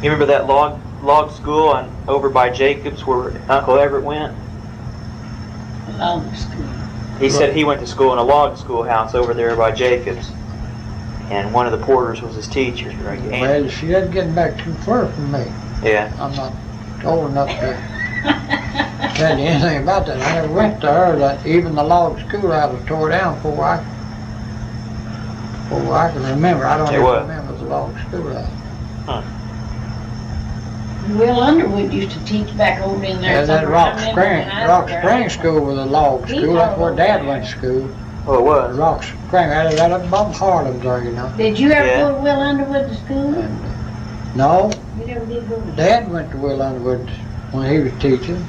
You remember that log school over by Jacobs where Uncle Everett went? Log school. He said he went to school in a log schoolhouse over there by Jacobs. And one of the Porters was his teacher. Right? Well, she isn't getting back too far from me. Yeah. I'm not old enough to tell you anything about that. I never went to her. That even the log schoolhouse was tore down before I can remember. I don't even remember the log schoolhouse. Huh. Will Underwood used to teach back over in there. Yeah, that Rock Spring School was a log school. That's where Dad went to school. Oh, it was? Rock Spring, right up above Harlem's there, you know. Did you ever go to Will Underwood to school? No. You never did go to Dad went to Will Underwood when he was teaching.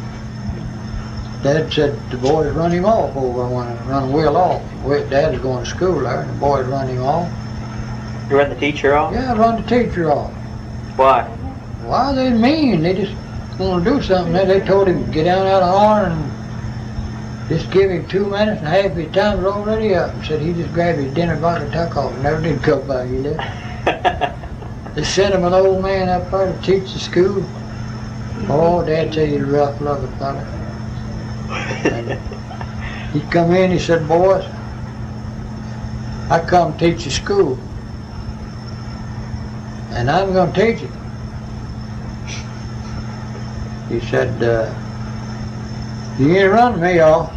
Dad said the boys run him off over when run Will off. Dad's going to school there, and the boys run him off. You run the teacher off? Yeah, run the teacher off. Why? Why, they're mean. They just want to do something. They told him to get down out of holler and just give him 2 minutes and half his time was already up. Said he just grabbed his dinner bottle and took off. Never did come back, he did. They sent him an old man up there to teach the school. Oh, Dad said he's a rough loving fella. And he come in, he said, boys, I come teach the school. And I'm going to teach it. He said, you ain't running me off.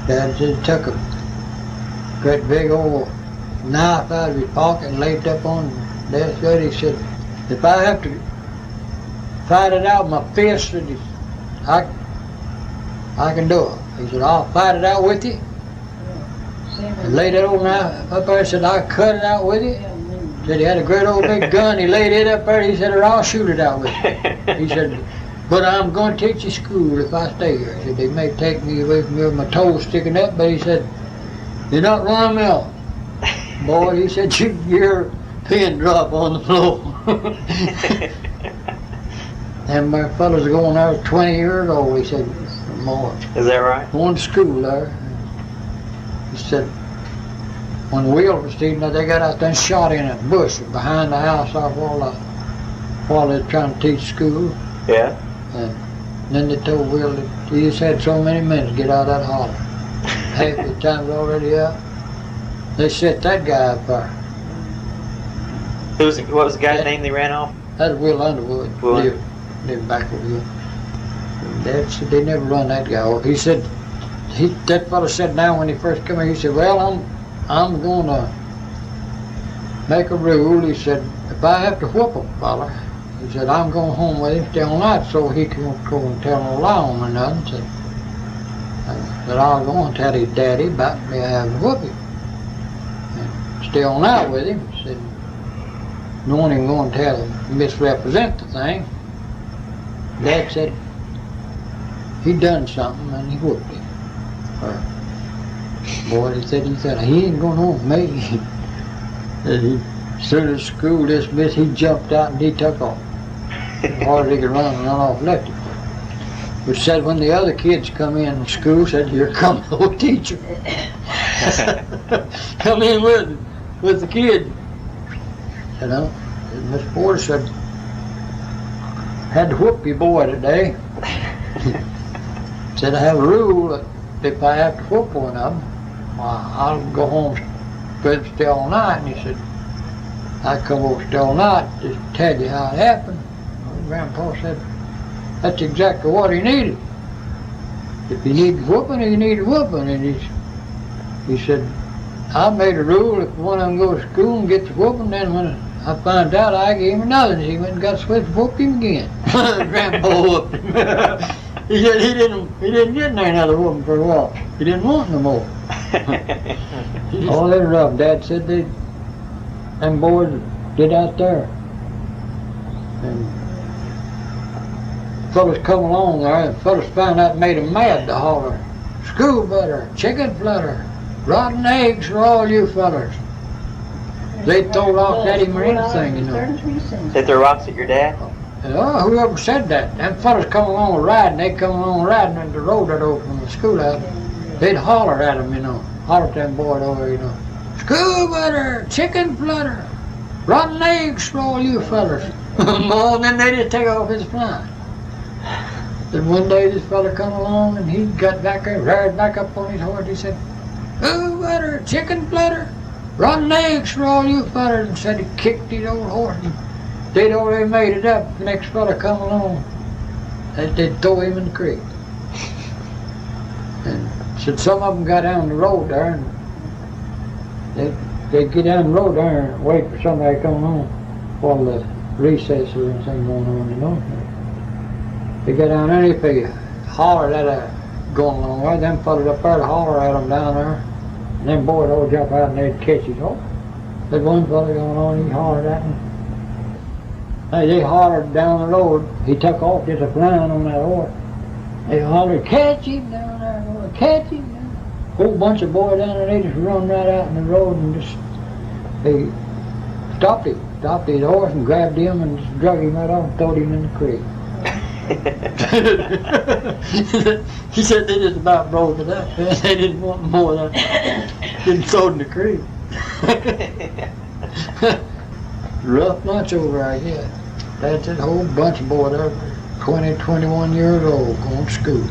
Dad said he took a great big old knife out of his pocket and laid it up on Dad's bed. He said, if I have to fight it out with my fist, I can do it. He said, I'll fight it out with you. And laid that old knife up there. He said, I'll cut it out with you. Said he had a great old big gun. He laid it up there. He said, or I'll shoot it out with you. He said, but I'm going to teach you school if I stay here. He said, they may take me away from here with my toes sticking up, but he said, you're not running me off. Boy, he said, your pin drop on the floor. And my fellas going there 20 years old, he said, or more. Is that right? Going to school there. He said, when Will was teaching, they got out there and shot in a bush behind the house while they were trying to teach school. Yeah. And then they told Will that he just had so many minutes to get out of that holler. Half the time was already up. They set that guy up there. What was the guy's name they ran off? That's Will Underwood. Lived back over here. And Dad said they never run that guy off. He said, that fellow said now when he first came here, he said, well, I'm going to make a rule. He said, if I have to whoop a fella, he said, I'm going home with him, stay all night so he can go and tell no lie on me or nothing. Said I'll go and tell his daddy about me having to whoop him. And stay all night with him. Said, no one even going to tell him, misrepresent the thing. Dad said, he done something and he whooped him. Boy, he said, he ain't going home with me. As soon as school dismissed, he jumped out and he took off. As hard as he could run off and left him. But said when the other kids come in school, said, here comes the old teacher. Come in with the kid. You know, and Miss Porter said, had to whoop your boy today. Said I have a rule that if I have to whoop one of them, I'll go home and stay all night. And he said, I come over stay all night just to tell you how it happened. And Grandpa said, that's exactly what he needed. If he needed whooping, he needed whooping. And he said, I made a rule if one of them goes to school and gets whooping, then when I found out, I gave him another. And he went and got switched and whooped him again. Grandpa whooped him. He said he didn't get another whooping for a while. He didn't want no more. Oh, they were rough. Dad said them boys did out there. And fellas come along there, and fellas found out made them mad to holler, school butter, chicken flutter, rotten eggs for all you fellas. They throw rocks at him or anything, you know. They throw rocks at your dad? Oh, whoever said that. Them fellas come along riding, they come along riding in the road that over from the schoolhouse. They'd holler at them, you know. Holler at them boys over, you know. School butter, chicken flutter. rotten eggs for all you fellers. Well, then they just take off his flying. Then one day this fella come along and he got back there, reared back up on his horse. He said, "Oh, butter, chicken flutter, rotten eggs for all you fellers," and said he kicked his old horse. And they'd already made it up. The next fella come along, they'd throw him in the creek. And said some of them got down the road there, and they'd get down the road there and wait for somebody to come along while the recess or anything going on, you know. They get down there, and if they hollered at a going along way, them fellas up there to holler at them down there, and them boys all jump out and they'd catch his horse. There's one fella going on, he hollered at them. Hey, they hollered down the road, he took off just a flying on that horse. They hollered, "Catch him down there, boy, catch him down there." Whole bunch of boys down there, they just run right out in the road and just, they stopped his horse and grabbed him and just drug him right off and threw him in the creek. He said they just about broke it up. They didn't want more than didn't throw in the creek. Rough lunch over, I guess. That's a whole bunch of boys there, 20, 21 years old, going to school.